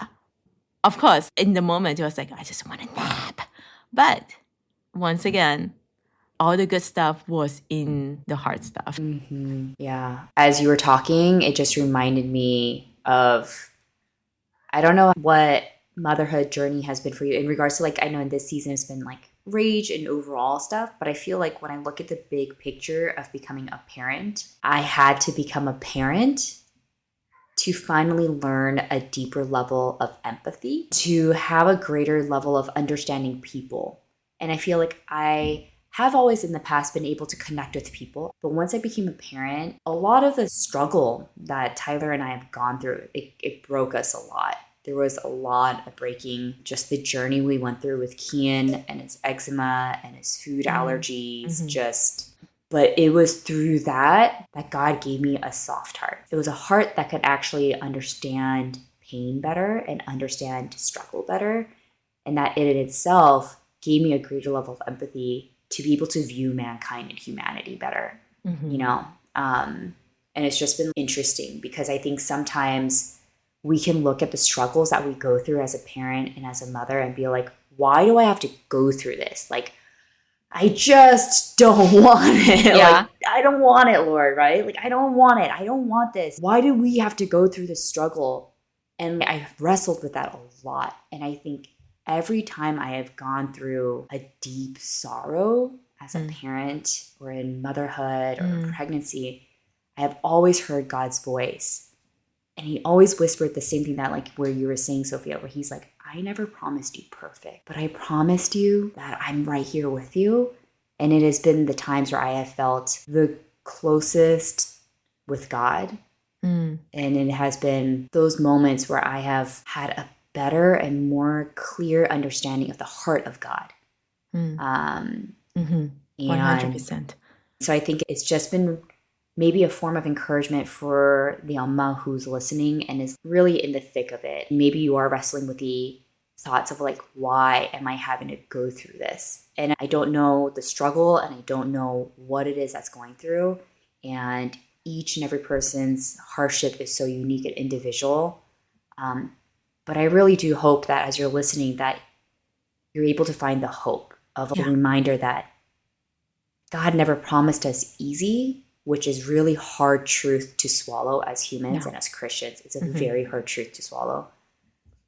Of course, in the moment, it was like, I just want a nap. But once again, all the good stuff was in the hard stuff. Mm-hmm. Yeah. As you were talking, it just reminded me of, I don't know what motherhood journey has been for you in regards to like, I know in this season it's been like rage and overall stuff, but I feel like when I look at the big picture of becoming a parent, I had to become a parent to finally learn a deeper level of empathy, to have a greater level of understanding people. And I feel like I have always in the past been able to connect with people. But once I became a parent, a lot of the struggle that Tyler and I have gone through, it broke us a lot. There was a lot of breaking, just the journey we went through with Kian and his eczema and his food allergies, but it was through that God gave me a soft heart. It was a heart that could actually understand pain better and understand struggle better. And that in itself gave me a greater level of empathy to be able to view mankind and humanity better, you know? And it's just been interesting because I think sometimes we can look at the struggles that we go through as a parent and as a mother and be like, why do I have to go through this? Like, I just don't want it. Yeah. Like, I don't want it, Lord, right? Like, I don't want it. I don't want this. Why do we have to go through this struggle? And I've wrestled with that a lot. And I think every time I have gone through a deep sorrow as a parent or in motherhood or pregnancy, I have always heard God's voice. And he always whispered the same thing that like where you were saying, Sophia, where he's like, I never promised you perfect, but I promised you that I'm right here with you. And it has been the times where I have felt the closest with God. And it has been those moments where I have had a better and more clear understanding of the heart of God. 100%. So I think it's just been maybe a form of encouragement for the Amma who's listening and is really in the thick of it. Maybe you are wrestling with the thoughts of like, why am I having to go through this? And I don't know the struggle and I don't know what it is that's going through. And each and every person's hardship is so unique and individual. But I really do hope that as you're listening that you're able to find the hope of a reminder that God never promised us easy, which is really hard truth to swallow as humans and as Christians. It's a very hard truth to swallow.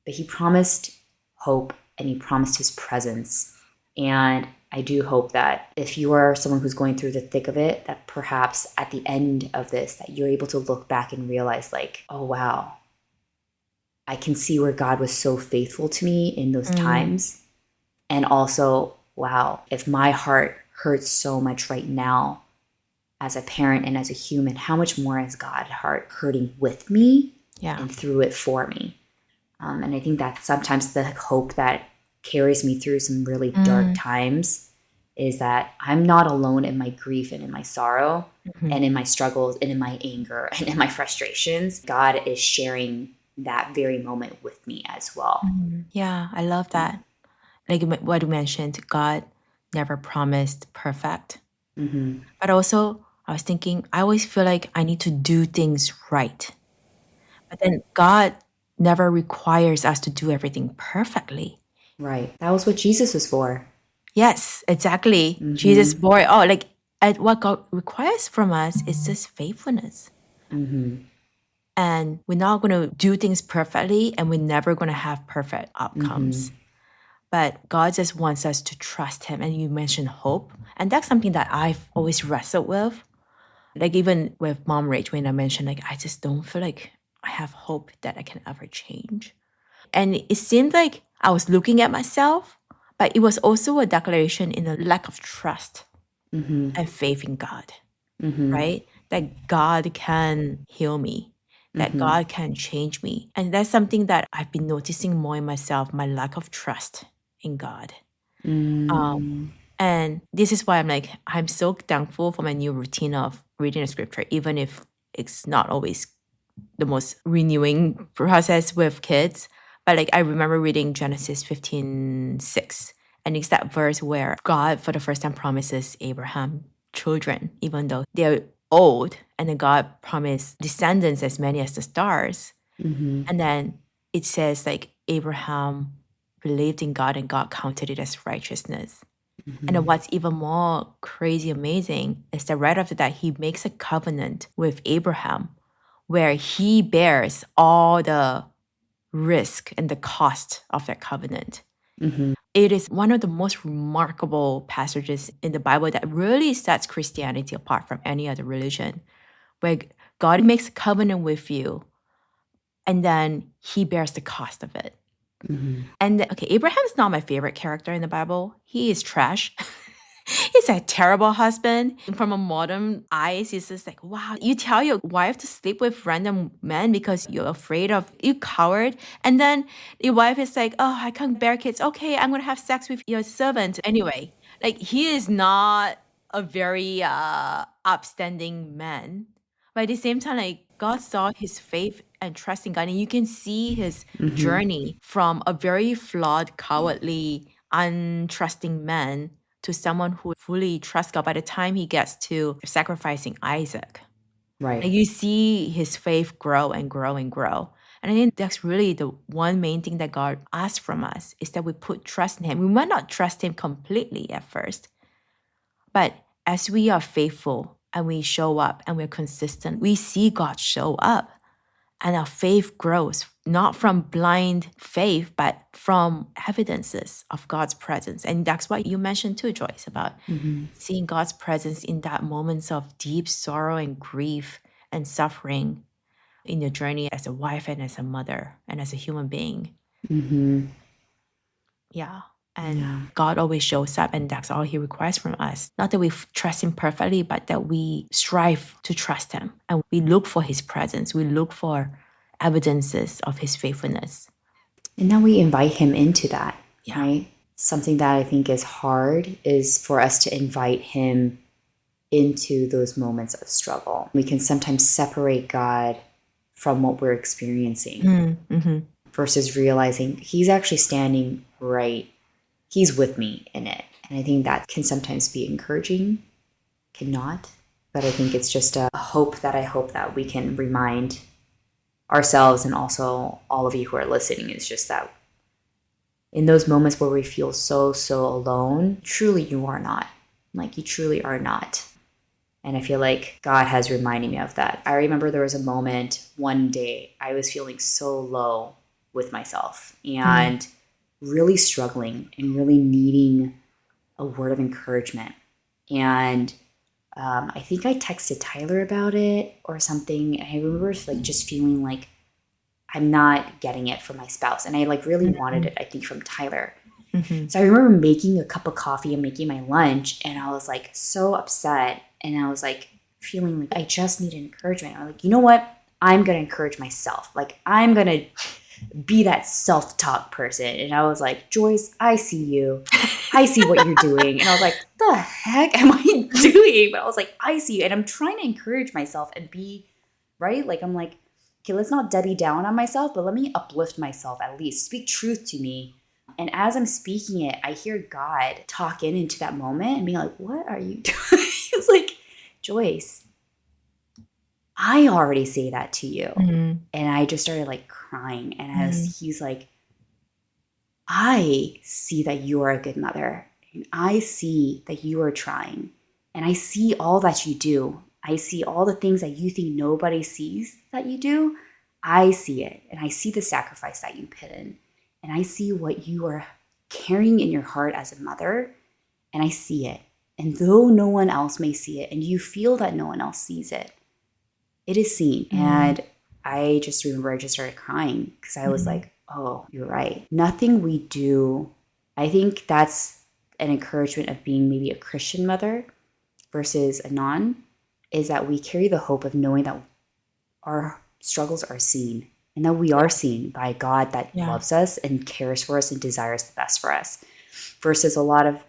But he promised hope and he promised his presence. And I do hope that if you are someone who's going through the thick of it, that perhaps at the end of this, that you're able to look back and realize like, oh, wow, I can see where God was so faithful to me in those times. And also, wow, if my heart hurts so much right now, as a parent and as a human, how much more is God's heart hurting with me and through it for me? And I think that's sometimes the hope that carries me through some really dark times is that I'm not alone in my grief and in my sorrow Mhm. and in my struggles and in my anger and in my frustrations. God is sharing that very moment with me as well. Yeah, I love that. Like what you mentioned, God never promised perfect. Mm-hmm. But also, I was thinking, I always feel like I need to do things right. But then God never requires us to do everything perfectly. Right. That was what Jesus was for. Yes, exactly. Jesus Mm-hmm. bore it all. Like, what God requires from us is just faithfulness. Mm-hmm. And we're not going to do things perfectly, and we're never going to have perfect Mm-hmm. outcomes. But God just wants us to trust Him. And you mentioned hope. And that's something that I've always wrestled with. Like, even with Mom Rage, when I mentioned, like, I just don't feel like I have hope that I can ever change. And it seemed like I was looking at myself, but it was also a declaration in a lack of trust Mm-hmm. and faith in God, Mm-hmm. right? That God can heal me, that Mm-hmm. God can change me. And that's something that I've been noticing more in myself, my lack of trust in God. Mm-hmm. And this is why I'm so thankful for my new routine of reading the scripture, even if it's not always the most renewing process with kids. But like I remember reading Genesis 15:6, and it's that verse where God for the first time promises Abraham children, even though they're old, and then God promised descendants as many as the stars. Mm-hmm. And then it says like Abraham believed in God and God counted it as righteousness. And then what's even more crazy amazing is that right after that, he makes a covenant with Abraham where he bears all the risk and the cost of that covenant. Mm-hmm. It is one of the most remarkable passages in the Bible that really sets Christianity apart from any other religion, where God makes a covenant with you and then he bears the cost of it. Mm-hmm. And okay, Abraham's not my favorite character in the Bible. He is trash. He's a terrible husband. From a modern eyes, it's just like, wow, you tell your wife to sleep with random men because you're afraid of, you coward. And then your wife is like, oh, I can't bear kids. Okay, I'm going to have sex with your servant. Anyway, like he is not a very upstanding man. But at the same time, like God saw his faith and trust in God. And you can see his Mm-hmm. journey from a very flawed, cowardly, untrusting man to someone who fully trusts God by the time he gets to sacrificing Isaac. Right. And you see his faith grow and grow and grow. And I think that's really the one main thing that God asks from us is that we put trust in him. We might not trust him completely at first, but as we are faithful and we show up and we're consistent, we see God show up. And our faith grows, not from blind faith, but from evidences of God's presence. And that's what you mentioned too, Joyce, about Mm-hmm. seeing God's presence in that moments of deep sorrow and grief and suffering in your journey as a wife and as a mother and as a human being. Mm-hmm. Yeah. And Yeah. God always shows up, and that's all he requires from us. Not that we trust him perfectly, but that we strive to trust him and we look for his presence. We look for evidences of his faithfulness. And then we invite him into that, Yeah. right? Something that I think is hard is for us to invite him into those moments of struggle. We can sometimes separate God from what we're experiencing Mm-hmm. versus realizing he's actually standing right, he's with me in it. And I think that can sometimes be encouraging, cannot. But I think it's just a hope that I hope that we can remind ourselves and also all of you who are listening is just that in those moments where we feel so alone, truly you are not. Like you truly are not. And I feel like God has reminded me of that. I remember there was a moment one day I was feeling so low with myself and really struggling and really needing a word of encouragement. And I think I texted Tyler about it or something. And I remember like just feeling like I'm not getting it from my spouse. And I like really wanted it, I think, from Tyler. Mm-hmm. So I remember making a cup of coffee and making my lunch, and I was like so upset, and I was like feeling like I just need encouragement. I'm like, you know what? I'm gonna encourage myself. Like I'm gonna be that self-talk person. And I was like, Joyce, I see you. I see what you're doing. And I was like, the heck am I doing? But I was like, I see you. And I'm trying to encourage myself and be, right? Like, I'm like, okay, let's not Debbie down on myself, but let me uplift myself at least. Speak truth to me. And as I'm speaking it, I hear God talk into that moment and be like, what are you doing? He was like, Joyce, I already say that to you. And I just started like crying. And as he's like, I see that you are a good mother. And I see that you are trying. And I see all that you do. I see all the things that you think nobody sees that you do. I see it. And I see the sacrifice that you put in. And I see what you are carrying in your heart as a mother. And I see it. And though no one else may see it, and you feel that no one else sees it, it is seen. And I just remember I just started crying because I was like, oh, you're right. Nothing we do, I think that's an encouragement of being maybe a Christian mother versus a non, is that we carry the hope of knowing that our struggles are seen and that we are seen by God that loves us and cares for us and desires the best for us. Versus a lot of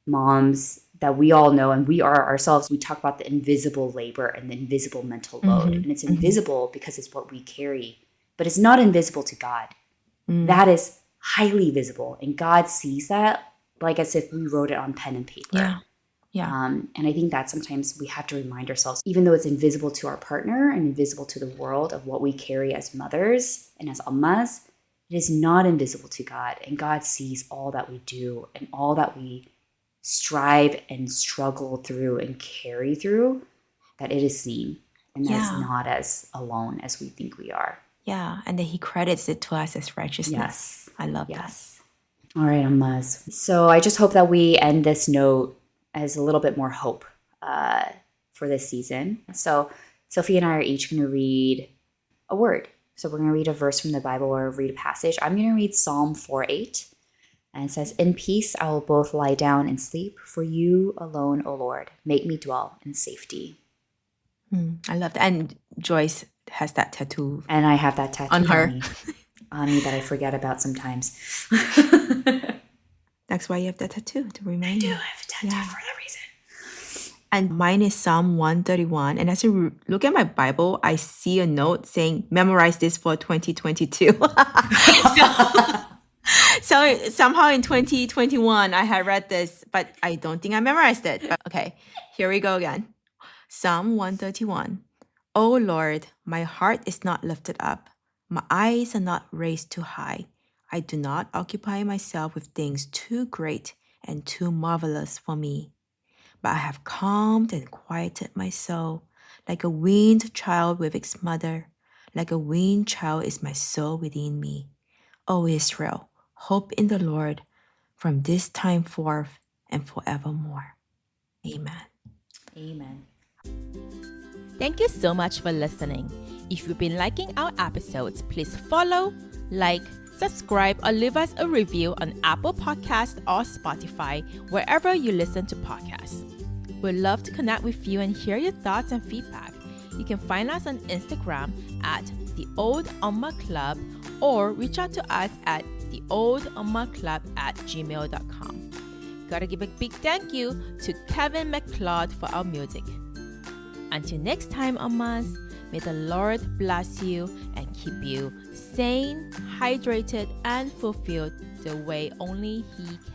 moms that we all know, and we are ourselves, we talk about the invisible labor and the invisible mental load. And it's invisible because it's what we carry, but it's not invisible to God. That is highly visible. And God sees that like as if we wrote it on pen and paper. And I think that sometimes we have to remind ourselves, even though it's invisible to our partner and invisible to the world of what we carry as mothers and as ammas, it is not invisible to God. And God sees all that we do and all that we strive and struggle through and carry through, that it is seen. And that's not as alone as we think we are. Yeah. And then he credits it to us as righteousness. Yes. I love that. All right, ammas. So I just hope that we end this note as a little bit more hope for this season. So Sophia and I are each going to read a word. So we're going to read a verse from the Bible or read a passage. I'm going to read Psalm 4:8. And it says, in peace I will both lie down and sleep, for you alone, O Lord, make me dwell in safety. I love that. And Joyce has that tattoo. And I have that tattoo on her. On me that I forget about sometimes. That's why you have that tattoo, to remind you. I do have a tattoo for that reason. And mine is Psalm 131. And as I look at my Bible, I see a note saying, memorize this for 2022. So somehow in 2021, I had read this, but I don't think I memorized it. But okay, here we go again. Psalm 131. O Lord, my heart is not lifted up. My eyes are not raised too high. I do not occupy myself with things too great and too marvelous for me. But I have calmed and quieted my soul, like a weaned child with its mother. Like a weaned child is my soul within me. O Israel, hope in the Lord from this time forth and forevermore. Amen. Amen. Thank you so much for listening. If you've been liking our episodes, please follow, like, subscribe, or leave us a review on Apple Podcasts or Spotify, wherever you listen to podcasts. We'd love to connect with you and hear your thoughts and feedback. You can find us on Instagram at The Old Amma Club or reach out to us at theoldamaclub@gmail.com. Gotta give a big thank you to Kevin McLeod for our music. Until next time, ammas, may the Lord bless you and keep you sane, hydrated, and fulfilled the way only He can.